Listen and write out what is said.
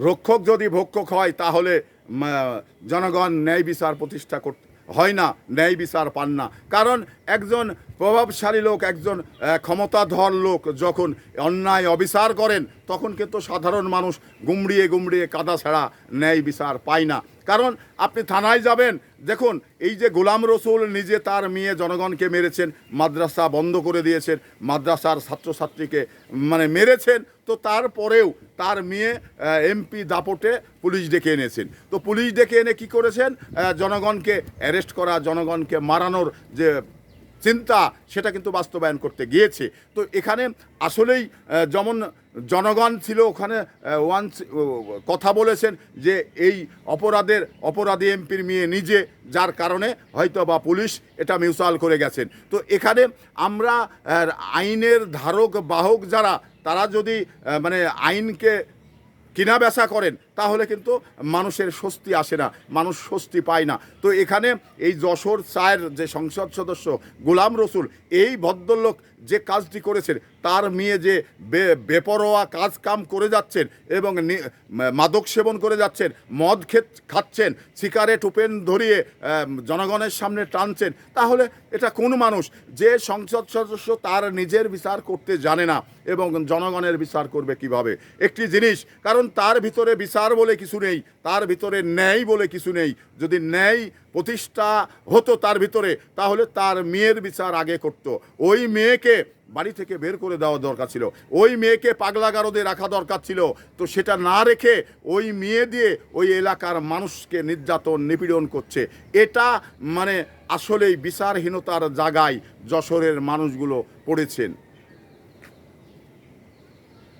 রক্ষক যদি ভক্ষক হয় তাহলে জনগণ ন্যায় বিচার প্রতিষ্ঠা করতে হয় না, ন্যায় বিচার পান না। কারণ একজন প্রভাবশালী লোক, একজন ক্ষমতাধর লোক যখন অন্যায় অবিচার করেন তখন কিন্তু সাধারণ মানুষ গুমড়িয়ে গুমড়িয়ে কাদা ছাড়া ন্যায় বিচার পায় না। কারণ আপনি থানায় যাবেন, দেখুন এই যে গোলাম রসুল নিজে তার মেয়ে জনগণকে মেরেছেন, মাদ্রাসা বন্ধ করে দিয়েছেন, মাদ্রাসার ছাত্রছাত্রীকে মেরেছেন, তো তারপরেও তার মেয়ে এমপি দাপটে পুলিশ ডেকে এনেছেন। তো পুলিশ ডেকে এনে কী করেছেন, জনগণকে অ্যারেস্ট করা, জনগণকে মারানোর যে চিন্তা সেটা কিন্তু বাস্তবায়ন করতে গিয়েছে। তো এখানে আসলেই যেমন জনগণ ছিল ওখানে কথা বলেছেন যে এই অপরাধী এমপির মেয়ে নিজে, যার কারণে হয়তো বা পুলিশ এটা মিউচুয়াল করে গেছেন। তো এখানে আমরা আইনের ধারক বাহক যারা, তারা যদি আইনকে কিনা বেচা করেন তাহলে কিন্তু মানুষের স্বস্তি আসে না, মানুষ স্বস্তি পায় না। তো এখানে এই যশোর 4 যে সংসদ সদস্য গোলাম রসুল, এই ভদ্রলোক যে কাজটি করেছেন, তার মেয়ে যে বেপরোয়া কাজ কাম করে যাচ্ছেন এবং মাদক সেবন করে যাচ্ছেন, মদ খাচ্ছেন, সিগারেট ওপেন ধরিয়ে জনগণের সামনে টানছেন, তাহলে এটা কোন মানুষ? যে সংসদ সদস্য তার নিজের বিচার করতে জানে না এবং জনগণের বিচার করবে কিভাবে? একটি জিনিস, কারণ তার ভিতরে বিচার বলে কিছু নেই, তার ভিতরে ন্যায় বলে কিছু নেই। যদি ন্যায় প্রতিষ্ঠা হতো তার ভিতরে, তাহলে তার মেয়ের বিচার আগে করত। ওই মেয়েকে বাড়ি থেকে বের করে দেওয়া দরকার ছিল, ওই মেয়েকে পাগলাগারদে রাখা দরকার ছিল। তো সেটা না রেখে ওই মেয়ে দিয়ে ওই এলাকার মানুষকে নির্যাতন নিপীড়ন করছে। এটা আসলেই বিচারহীনতার জায়গায় যশোরের মানুষগুলো পড়েছেন।